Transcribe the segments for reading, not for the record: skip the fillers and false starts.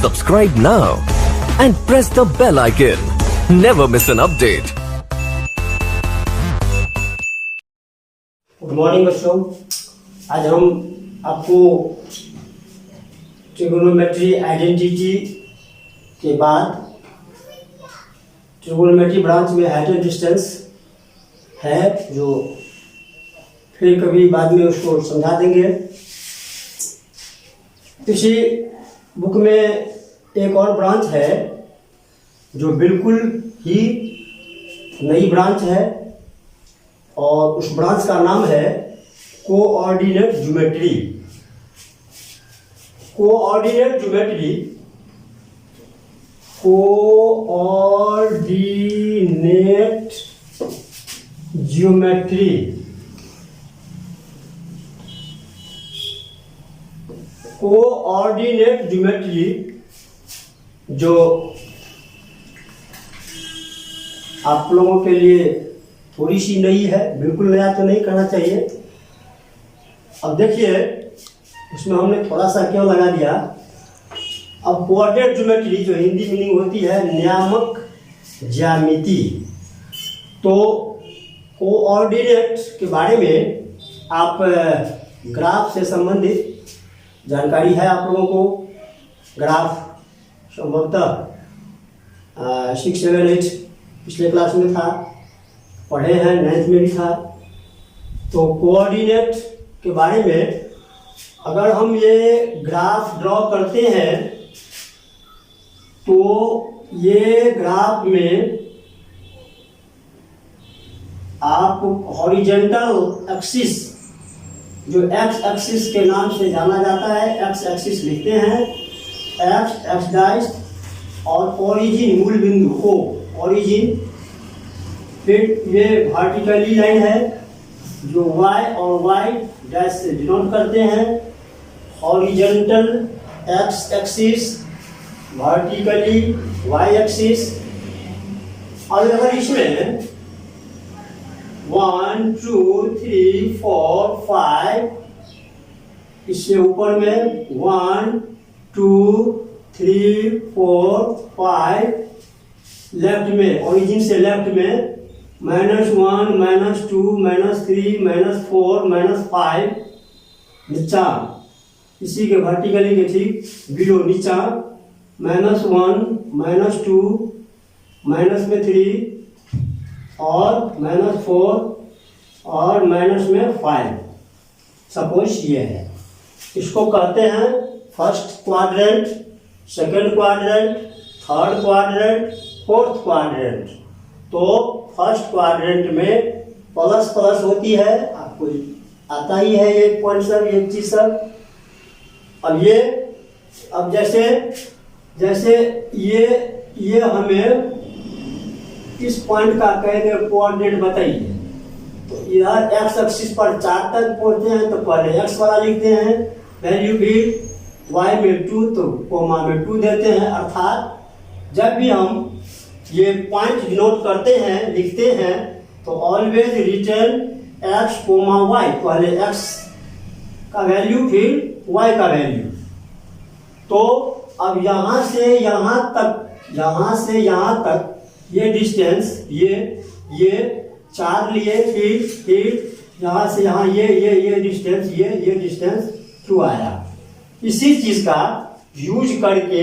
Subscribe now and press the bell icon. Never miss an update. Good morning बच्चों, आज हम आपको trigonometry identity के बाद ट्रिगोनोमेट्री ब्रांच में हाइट एंड डिस्टेंस है जो फिर कभी बाद में उसको समझा देंगे। इसी बुक में एक और ब्रांच है जो बिल्कुल ही नई ब्रांच है और उस ब्रांच का नाम है coordinate geometry. Coordinate geometry coordinate geometry जो आप लोगों के लिए थोड़ी सी नई है, बिल्कुल नया तो नहीं करना चाहिए। अब देखिए उसमें हमने थोड़ा सा क्यों लगा दिया। अब कोऑर्डिनेट ज्योमेट्री जो हिंदी मीनिंग होती है नियामक ज्यामिति, तो कोऑर्डिनेट के बारे में आप ग्राफ से संबंधित जानकारी है आप लोगों को। ग्राफ संभवतः 6, 7, 8 पिछले क्लास में था, पढ़े हैं, 9th में भी था। तो कोऑर्डिनेट के बारे में अगर हम ये ग्राफ ड्रॉ करते हैं तो ये ग्राफ में आप हॉरिजॉन्टल एक्सिस जो एक्स एक्सिस के नाम से जाना जाता है, एक्स एक्सिस लिखते हैं, एक्स डाइस और ओरिजिन मूल बिंदु ओ ओरिजिन, फिर ये वर्टिकली लाइन है जो y और y डैश से डिनोट करते हैं, horizontal x axis, vertically y axis. और अगर इसमें 1, 2, 3, 4, 5 इससे ऊपर में 1, 2, 3, 4, 5 लेफ्ट में ओरिजिन से लेफ्ट में -1, -2, -3, -4, -5 नीचा, इसी के वर्टिकली के ठीक बिलो नीचा -1, -2 -3 और -4 और -5। सपोज ये है, इसको कहते हैं first quadrant, second quadrant, third quadrant, fourth quadrant. तो फर्स्ट क्वाड्रेंट में प्लस प्लस होती है, आपको आता ही है ये पॉइंट सब, ये चीज सब। अब जैसे ये हमें इस पॉइंट का कहेंगे कोऑर्डिनेट बताइए, तो इधर एक्स एक्सिस पर 4 तक पहुंचते हैं तो पहले एक्स वाला लिखते हैं, वैल्यू भी y में 2 तो कोमा में 2 देते हैं। अर्थात जब भी हम ये पॉइंट डिनोट करते हैं, लिखते हैं, तो ऑलवेज रिटर्न x, y, पहले x का वैल्यू फिर y का वैल्यू। तो अब यहाँ से यहाँ तक ये डिस्टेंस ये 4 लिए, फिर यहाँ से यहाँ ये डिस्टेंस 2 आया। इसी चीज का यूज करके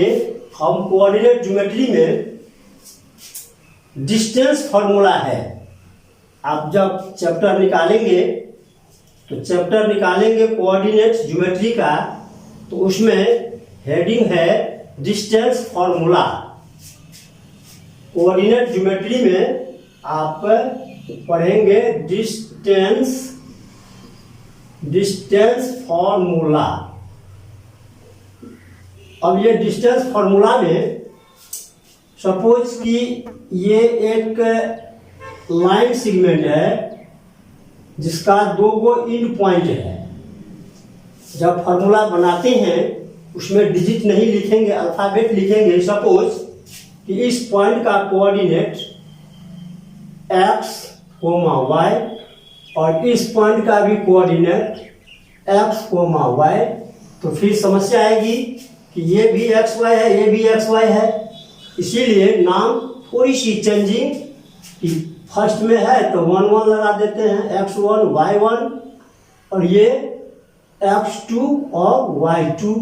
हम कोऑर्डिनेट ज्योमेट्री में डिस्टेंस फॉर्मूला है। आप जब चैप्टर निकालेंगे कोऑर्डिनेट ज्योमेट्री का, तो उसमें हेडिंग है डिस्टेंस फॉर्मूला। कोऑर्डिनेट ज्योमेट्री में आप पढ़ेंगे डिस्टेंस फॉर्मूला। अब ये डिस्टेंस फॉर्मूला में सपोज कि ये एक लाइन सेगमेंट है जिसका 2 एंड पॉइंट है। जब फॉर्मूला बनाते हैं उसमें डिजिट नहीं लिखेंगे, अल्फाबेट लिखेंगे। सपोज कि इस पॉइंट का कोऑर्डिनेट x, y और इस पॉइंट का भी कोऑर्डिनेट x, y। तो फिर समस्या आएगी कि ये भी एक्स वाई है, ये भी एक्स वाई है, इसीलिए नाम थोड़ी सी चेंजिंग कि फर्स्ट में है तो 1 1 लगा देते हैं, x1 y1, और ये x2 और y2।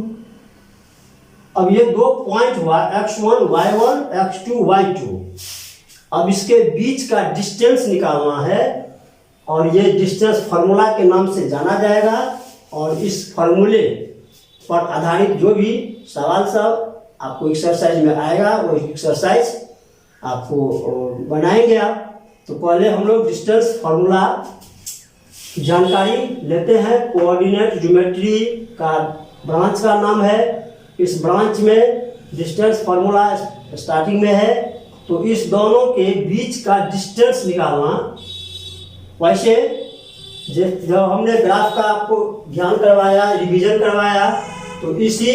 अब ये 2 पॉइंट हुआ x1 y1 x2 y2। अब इसके बीच का डिस्टेंस निकालना है और ये डिस्टेंस फार्मूला के नाम से जाना जाएगा, और इस फार्मूले पर आधारित जो भी सवाल सब आपको एक्सरसाइज में आएगा वो एक्सरसाइज आपको बनाएंगे आप। तो पहले हम लोग डिस्टेंस फार्मूला जानकारी लेते हैं। कोऑर्डिनेट ज्योमेट्री का ब्रांच का नाम है, इस ब्रांच में डिस्टेंस फार्मूला स्टार्टिंग में है, तो इस दोनों के बीच का डिस्टेंस निकालना। वैसे जब हमने ग्राफ का आपको ज्ञान करवाया, रिवीजन करवाया, तो इसी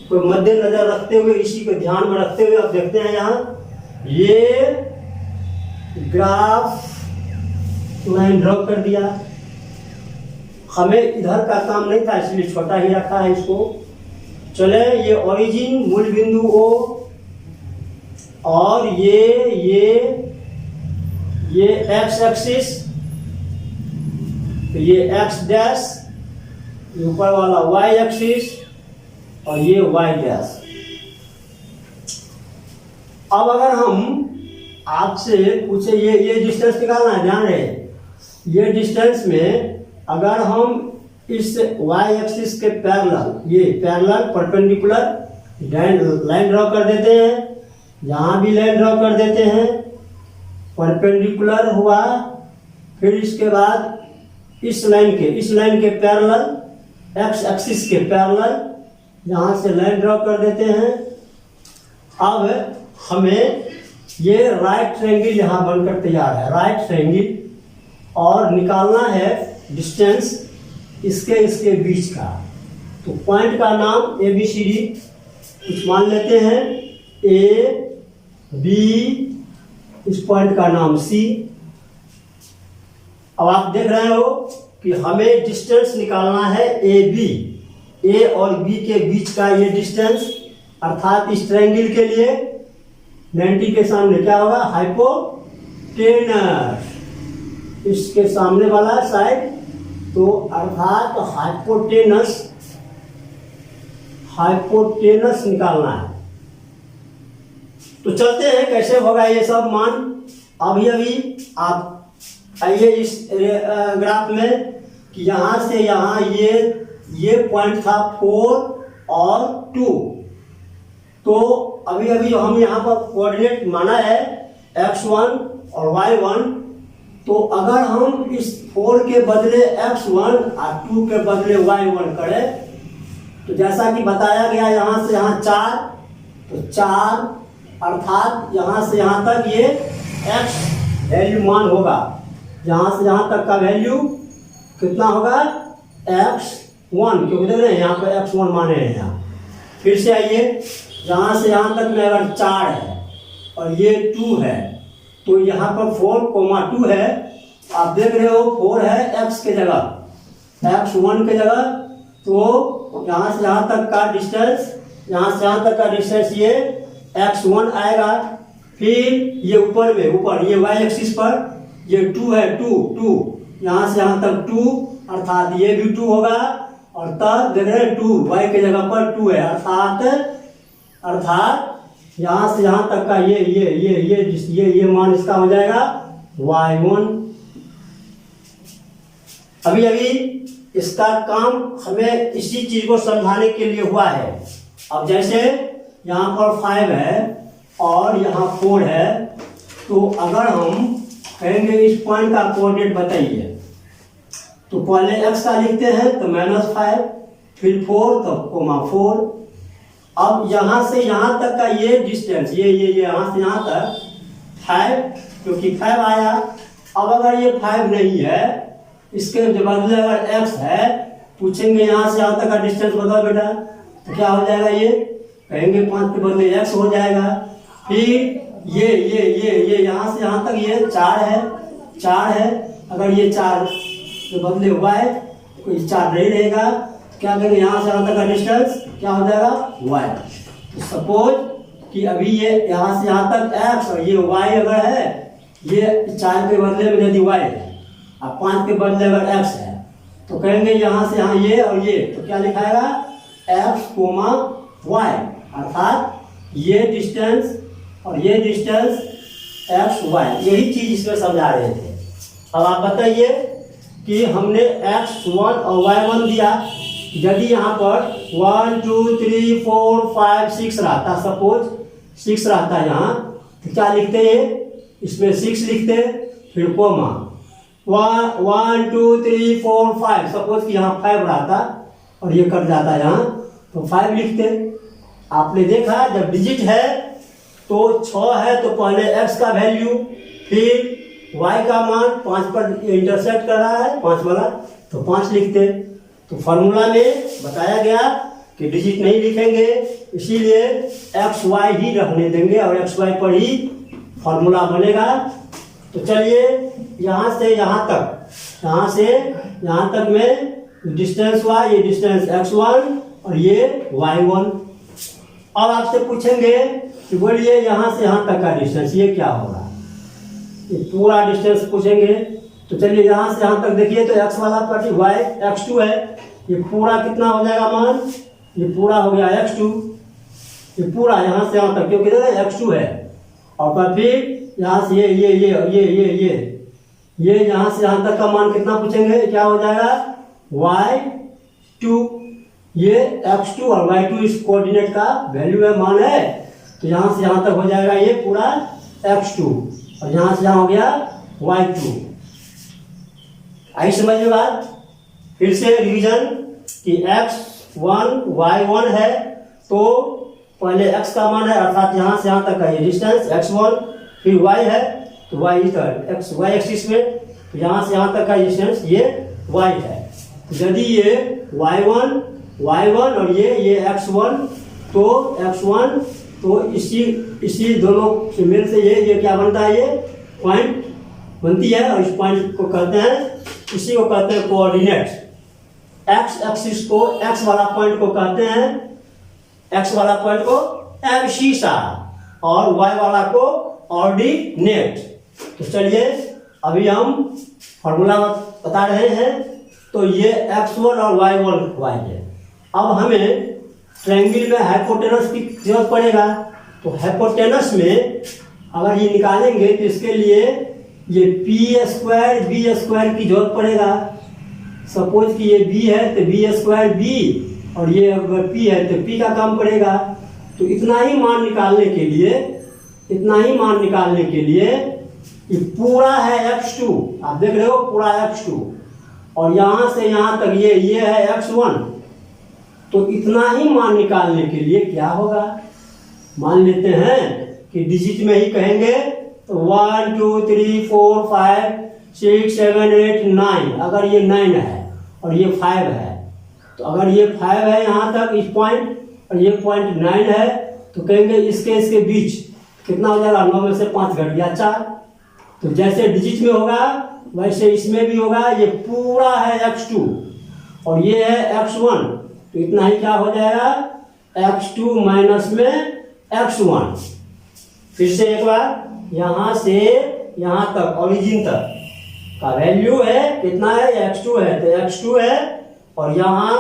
को मद्देनजर रखते हुए, इसी को ध्यान में रखते हुए आप देखते हैं यहाँ ये ग्राफ लाइन ड्रॉ कर दिया। हमें इधर का काम नहीं था इसलिए छोटा ही रखा है इसको। चले, ये ओरिजिन मूल बिंदु O, और ये एक्स एक्सिस, तो ये एक्स डैश, ऊपर वाला वाई एक्सिस, और ये वाई डैश। अब अगर हम आपसे पूछे ये डिस्टेंस निकालना है, ध्यान रहे, ये डिस्टेंस में अगर हम इस वाई एक्सिस के पैरेलल, ये पैरेलल परपेंडिकुलर लाइन ड्रॉ कर देते हैं, यहाँ भी लाइन ड्रॉ कर देते हैं, परपेंडिकुलर हुआ, फिर इसके बाद इस लाइन के पैरेलल एक्स एक्सिस के पैरेलल यहाँ से लाइन ड्रॉ कर देते हैं। अब हमें ये राइट ट्रायंगल यहाँ बनकर तैयार है, राइट ट्रायंगल, और निकालना है डिस्टेंस इसके बीच का। तो पॉइंट का नाम ABCD कुछ मान लेते हैं, A B, इस पॉइंट का नाम C। अब आप देख रहे हो कि हमें डिस्टेंस निकालना है AB, A और B के बीच का ये डिस्टेंस, अर्थात इस ट्रायंगल के लिए 90 के सामने क्या होगा, हाइपोटेनस, इसके सामने वाला साइड, तो अर्थात हाइपोटेनस निकालना है। तो चलते हैं कैसे होगा ये सब मान। अभी आप आइए इस ग्राफ में कि यहाँ से यहाँ ये पॉइंट था 4 और 2, तो अभी हम यहाँ पर कोऑर्डिनेट माना है x1 और y1, तो अगर हम इस 4 के बदले x1 और 2 के बदले y1 करें, तो जैसा कि बताया गया यहाँ से यहाँ 4, तो 4 अर्थात यहाँ से यहाँ तक ये x वैल्यू मान होगा, यहाँ से यहाँ तक का वैल्यू कितना होगा, x1, क्योंकि देख रहे हैं यहाँ पर x1 माने हैं यहाँ। फिर से आइए, यहाँ से यहाँ तक में अगर 4 है और ये 2 है, तो यहाँ पर 4, 2 है, आप देख रहे हो 4 है x के जगह, x1 के जगह, तो यहाँ से यहाँ तक का डिस्टेंस, यहाँ से यहाँ तक का डिस्टेंस ये x1 आएगा। फिर ये ऊपर ये y एक्सिस पर ये 2 है, 2, यहाँ से यहाँ तक 2, अर्थात ये भी 2 होगा, और तब देख रहे हैं 2 y के जगह पर 2 है, अर्थात यहाँ से यहाँ तक का ये मान इसका हो जाएगा y1। अभी इसका काम हमें इसी चीज को समझाने के लिए हुआ है। अब जैसे यहाँ पर 5 है और यहाँ 4 है, तो अगर हम कहेंगे इस पॉइंट का कोऑर्डिनेट बताइए, तो पहले x का लिखते हैं तो -5, फिर 4 तो -4। अब यहाँ से यहाँ तक का ये डिस्टेंस, ये यहाँ से यहाँ तक 5, क्योंकि 5 आया। अब अगर ये 5 नहीं है, इसके बदले अगर x है, पूछेंगे यहाँ से यहाँ तक का डिस्टेंस बताओ बेटा, तो क्या हो जाएगा, ये कहेंगे 5 के बदले x हो जाएगा। फिर ये यहाँ से यहाँ तक ये 4 है, अगर ये 4 के बदले y, कोई 4 नहीं रहेगा, क्या करेंगे, यहाँ से यहाँ तक का डिस्टेंस क्या हो जाएगा y। तो सपोज कि अभी ये यहाँ से यहाँ तक x और ये y अगर है, ये 4 के बदले में यदि y है और 5 के बदले अगर x है, तो कहेंगे यहाँ से यहाँ ये और ये, तो क्या लिखाएगा x, y, अर्थात ये डिस्टेंस और ये डिस्टेंस x, y, यही चीज इसमें समझा रहे थे। अब आप बताइए कि हमने x1 और y1 दिया, यदि यहाँ पर 1 2 3 4 5 6 रहता, सपोज 6 रहता यहाँ, तो क्या लिखते हैं, इसमें 6 लिखते, फिर कोमा 1 2 3 4 5, सपोज कि यहाँ 5 रहता और ये कट जाता यहाँ, तो 5 लिखते। आपने देखा जब डिजिट है तो 6 है तो पहले x का वैल्यू, फिर y का मान 5 पर इंटरसेक्ट कर रहा है 5 वाला, तो 5 लिखते। तो फॉर्मूला में बताया गया कि डिजिट नहीं लिखेंगे, इसीलिए एक्स वाई ही रखने देंगे और एक्स वाई पर ही फॉर्मूला बनेगा। तो चलिए यहाँ से यहाँ तक, यहाँ से यहाँ तक में डिस्टेंस y, ये डिस्टेंस x1 और ये y1। अब आपसे पूछेंगे कि बोलिए यहाँ से यहाँ तक का डिस्टेंस ये क्या होगा, ये पूरा डिस्टेंस पूछेंगे। तो चलिए यहाँ से यहाँ तक देखिए, तो x वाला पार्टी y x2 है, ये पूरा कितना हो जाएगा मान, ये पूरा हो गया x2, ये पूरा यहाँ से यहाँ तक क्योंकि x2 है। और फिर यहाँ से ये यहाँ से यहाँ तक का मान कितना पूछेंगे, क्या हो जाएगा y2, ये x2 और y2 इस कोऑर्डिनेट का वैल्यू है, मान है। तो यहाँ से यहाँ तक हो जाएगा ये पूरा x2 और यहाँ से यहाँ हो गया y2। आई समझ में बात। फिर से रिवीजन कि x1 y1 है, तो पहले x का मान है अर्थात यहाँ से यहाँ तक का ये डिस्टेंस x1, फिर y है तो y इधर x y एक्सिस में, तो यहाँ से यहाँ तक का डिस्टेंस ये y है। तो यदि ये y1 और ये x1, तो x1 तो इसी दोनों से मेल से ये क्या बनता है, ये पॉइंट बनती है और इस पॉइंट को कहते हैं, इसी को कहते हैं कोऑर्डिनेट। x एक्सिस को, x वाला पॉइंट को कहते हैं, x वाला पॉइंट को एब्सिसा और y वाला को ऑर्डिनेट। तो चलिए अभी हम फॉर्मूला बता रहे हैं। तो ये x1 और y1 y है। अब हमें ट्रायंगल में हाइपोटेनस की जरूरत पड़ेगा, तो हाइपोटेनस में अगर ये निकालेंगे तो इसके लिए ये p² b² की जरूरत पड़ेगा। सपोज कि ये b है तो b² b और ये अगर p है तो p का काम पड़ेगा। तो इतना ही मान निकालने के लिए ये पूरा है x2, आप देख रहे हो पूरा x2 और यहाँ से यहाँ तक ये है x1। तो इतना ही मान निकालने के लिए क्या होगा, मान लेते हैं कि डिजिट में ही कहेंगे तो 1 2 3 4 5 6 7 8 9, अगर ये 9 है और ये 5 है, तो अगर ये 5 है यहाँ तक इस पॉइंट और ये पॉइंट 9 है, तो कहेंगे इसके बीच कितना हो जाएगा, 9 में से 5 घट गया 4। तो जैसे डिजिट में होगा वैसे इसमें भी होगा। ये पूरा है x2 और ये है x1, तो इतना ही क्या हो जाएगा x2 माइनस में x1। फिर से एक बार, यहाँ से यहाँ तक ओरिजिन तक का वैल्यू है कितना है, x2 है, तो x2 है और यहाँ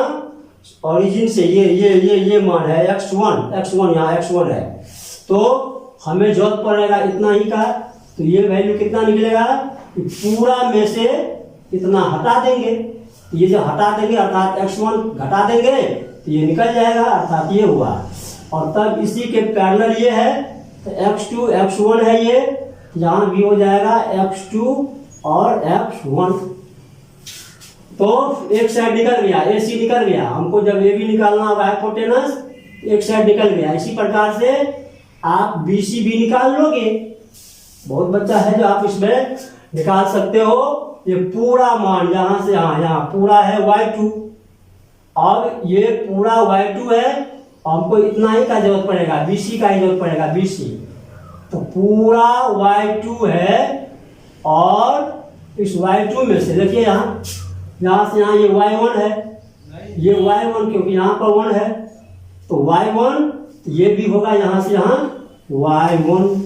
ओरिजिन से ये मान है x1 यहाँ x1 है। तो हमें जरूरत पड़ेगा इतना ही का, तो ये वैल्यू कितना निकलेगा, पूरा में से इतना हटा देंगे, तो ये जो हटा देंगे अर्थात x1 घटा देंगे तो ये निकल जाएगा, अर्थात ये हुआ। और तब इसी के पैरेलल ये है, तो x2 x1 है, ये यहाँ भी हो जाएगा x2 और x1। तो एक साइड निकल गया, AC निकल गया, हमको जब AB निकालना होगा हाइपोटेनस, एक साइड निकल गया। इसी प्रकार से आप BC भी निकाल लोगे, बहुत बच्चा है जो आप इसमें निकाल सकते हो। ये पूरा मान यहाँ से यहाँ पूरा है y2, अब ये पूरा y2 है, हमको इतना ही का जरूरत पड़ेगा, BC का ही जरूरत पड़ेगा, BC। तो पूरा y2 है और इस y2 में से देखिए यहाँ से यहाँ ये y1 है, ये y1 क्योंकि यहाँ पर 1 है तो y1, ये भी होगा यहाँ से यहाँ y1,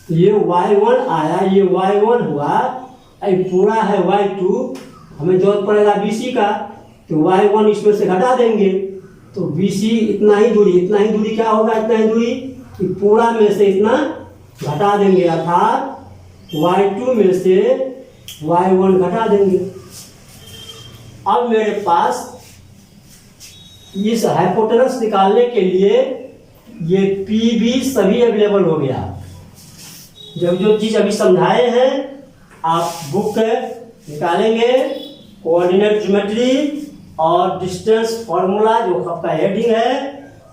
ये y1 आया, ये y1 हुआ, ये पूरा है y2, हमें जरूरत पड़ेगा BC का, तो y1 इसमें से घटा देंगे तो BC इतना ही दूरी क्या होगा, इतना ही दूरी कि पूरा में से इतना घटा देंगे, अर्थात y2 में से y1 घटा देंगे। अब मेरे पास इस हाइपोटेनस निकालने के लिए ये PB सभी अवेलेबल हो गया। जब जो चीज अभी समझाए हैं आप बुक निकालेंगे, कोऑर्डिनेट ज्योमेट्री और डिस्टेंस फॉर्मूला जो आपका हेडिंग है,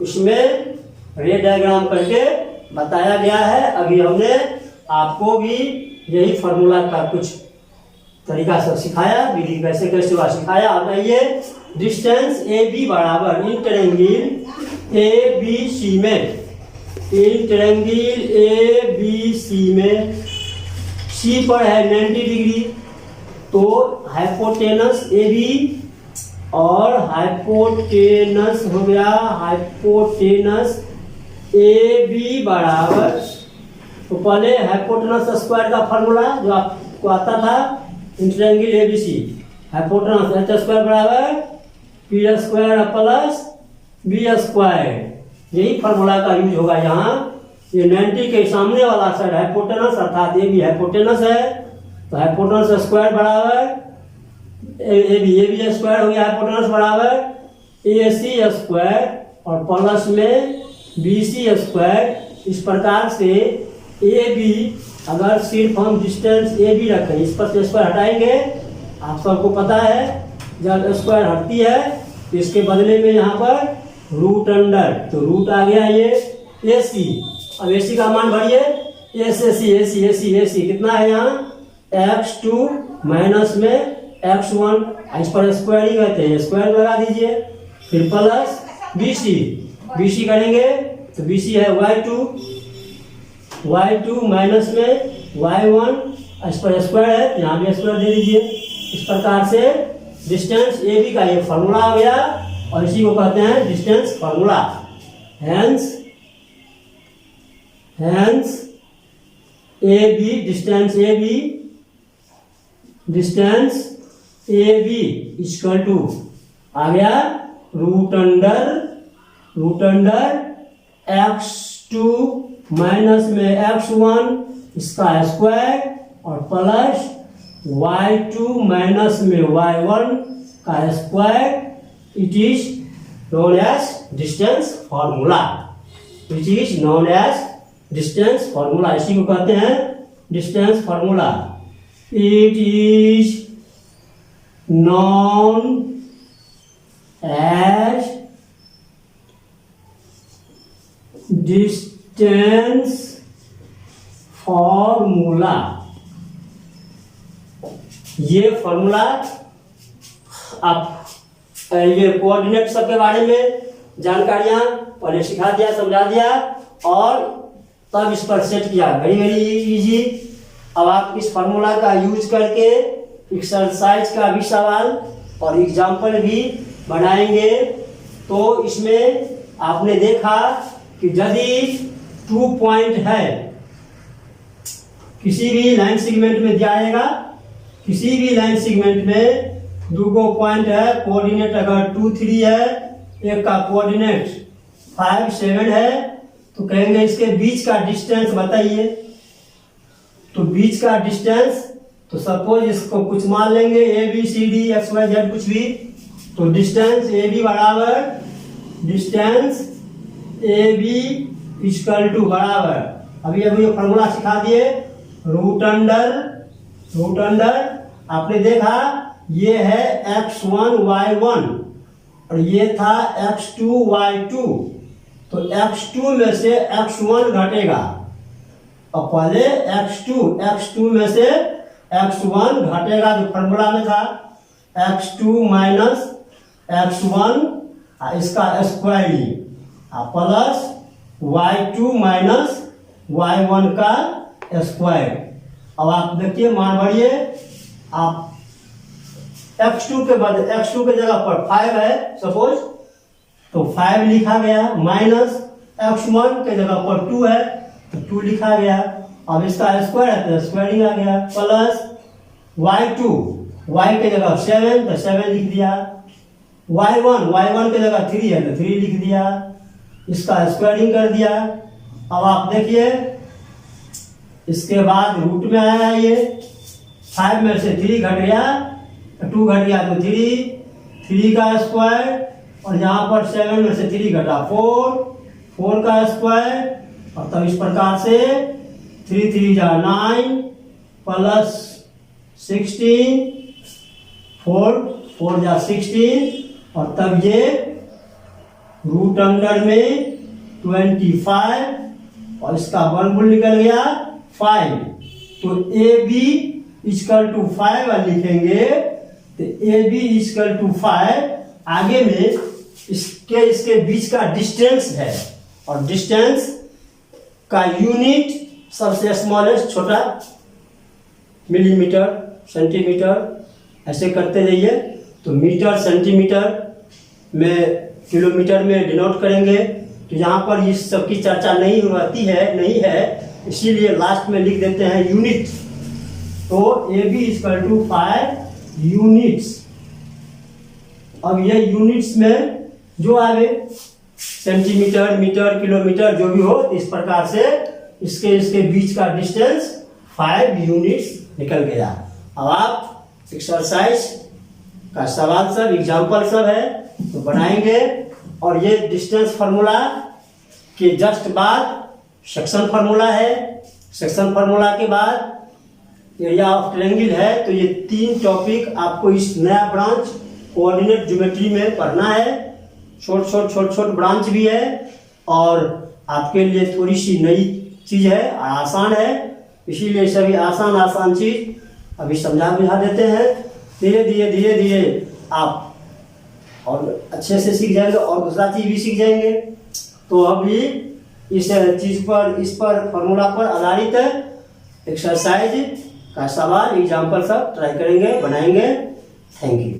इसमें रे डायग्राम करके बताया गया है। अभी हमने आपको भी यही फॉर्मूला का कुछ तरीका से सिखाया, विधि कैसे कैसे हुआ सिखाया। अब आइए, डिस्टेंस AB बराबर इन ट्रायंगल ABC में, इन ट्रायंगल ABC में C पर है 90 डिग्री, तो हाइपोटेनस AB और हाइपोटेनस हो गया, हाइपोटेनस AB बराबर, तो पहले हाइपोटेनस स्क्वायर का फॉर्मूला जो आपको आता था, in triangle ABC, hypotenuse h square बराबर p square plus b square, यही फॉर्मूला का यूज होगा यहाँ। ये 90 के सामने वाला साइड हाइपोटेनस अर्थात AB हाइपोटेनस है, तो हाइपोटेनस स्क्वायर बराबर AB स्क्वायर हो गया, हाइपोटेनस बराबर AC स्क्वायर और प्लस में BC स्क्वायर। इस प्रकार से AB, अगर सिर्फ हम डिस्टेंस AB रखें, इस पर से स्क्वायर हटाएंगे, आप सबको पता है जब स्क्वायर हटती है तो इसके बदले में यहाँ पर रूट अंडर, तो रूट आ गया ये AC। अब AC का मान भरिए, AC कितना है यहाँ x2 माइनस में x1, इस पर स्क्वायर ही कहते हैं, स्क्वायर लगा दीजिए, फिर प्लस BC करेंगे तो BC है y2 माइनस में y1, इस पर स्क्वायर है, यहाँ भी स्क्वायर दे दीजिए। इस प्रकार से डिस्टेंस AB का ये फॉर्मूला आ गया और इसी को कहते हैं distance formula. Hence AB, distance AB equal to आ गया रूट अंडर x2 माइनस में x1 इसका स्क्वायर और प्लस y2 माइनस में y1 का square, it is known as distance formula, इसी को कहते हैं distance formula. It is known as distance formula. ये फॉर्मूला आप ये कोऑर्डिनेट सब के बारे में जानकारियां पहले सिखा दिया, समझा दिया और तब इस पर सेट किया, वेरी इजी। अब आप इस फार्मूला का यूज करके एक्सरसाइज का भी सवाल और एग्जाम्पल भी बनाएंगे। तो इसमें आपने देखा कि यदि 2 पॉइंट है, किसी भी लाइन सेगमेंट में दिया जाएगा, किसी भी लाइन सेगमेंट में 2 पॉइंट है, कोऑर्डिनेट अगर 2, 3 है, एक का कोऑर्डिनेट 5, 7 है, तो कहेंगे इसके बीच का डिस्टेंस बताइए। तो बीच का डिस्टेंस, तो सपोज इसको कुछ मान लेंगे ABCD XYZ कुछ भी, तो डिस्टेंस AB बराबर डिस्टेंस AB इक्वल टू बराबर, अभी ये फॉर्मूला सिखा दिए, रूट अंडर आपने देखा ये है x1 y1 और ये था x2 y2, तो x2 में से x1 घटेगा और पहले x2 में से x1 घटेगा, जो फॉर्मूला में था x2 माइनस x1 इसका square plus y2 minus y1 का स्क्वायर। अब आप देखिए मान भरिए, आप x2 के बाद x2 के जगह पर 5 है सपोज, तो 5 लिखा गया, माइनस x1 के जगह पर 2 है तो 2 लिखा गया। अब इसका स्क्वायर है तो स्क्वायरिंग आ गया, प्लस y2, y के जगह 7 तो 7 लिख दिया, y1 के जगह 3 है तो 3 लिख दिया, इसका स्क्वायरिंग कर दिया। अब आप देखिए इसके बाद रूट में आया ये 5 में से 3 घट गया, 2 घट गया तो 3 का स्क्वायर, और यहाँ पर 7 में से 3 घटा 4 का स्क्वायर, और तब इस प्रकार से 3 3 जा 9 प्लस 16 4 जा 16, और तब ये रूट अंडर में 25, और इसका वर्गमूल निकल गया 5। तो AB इक्वल टू 5 लिखेंगे, तो AB इक्वल टू 5 आगे में इसके बीच का डिस्टेंस है, और डिस्टेंस का यूनिट सबसे स्मॉलेस्ट छोटा मिलीमीटर, सेंटीमीटर, ऐसे करते जाइए। तो मीटर, सेंटीमीटर में, किलोमीटर में डिनोट करेंगे। तो यहाँ पर इस सब की चर्चा नहीं है, इसीलिए लास्ट में लिख देते हैं यूनिट। तो AB इक्वल टू 5 यूनिट्स। अब ये यूनिट्स में जो आवे सेंटीमीटर, मीटर, किलोमीटर जो भी हो, इस प्रकार से इसके बीच का डिस्टेंस 5 यूनिट्स निकल गया। अब आप एक्सरसाइज का सवाल सब, एग्जाम्पल सब है तो बनाएंगे, और ये डिस्टेंस फार्मूला के जस्ट बाद सेक्शन फार्मूला है, सेक्शन फार्मूला के बाद एरिया ऑफ ट्रायंगल है। तो ये 3 टॉपिक आपको इस नया ब्रांच कोऑर्डिनेट ज्योमेट्री में पढ़ना है। छोट ब्रांच भी है, और आपके लिए थोड़ी सी नई चीज है, आसान है, इसीलिए सभी आसान चीज अभी समझा बुझा देते हैं। धीरे धीरे आप और अच्छे से सीख जाएंगे, और दूसरा चीज भी सीख जाएंगे। तो अभी इस चीज पर, इस पर फॉर्मूला पर आधारित एक्सरसाइज का सवाल, एग्जाम्पल सब ट्राई करेंगे, बनाएंगे। Thank you.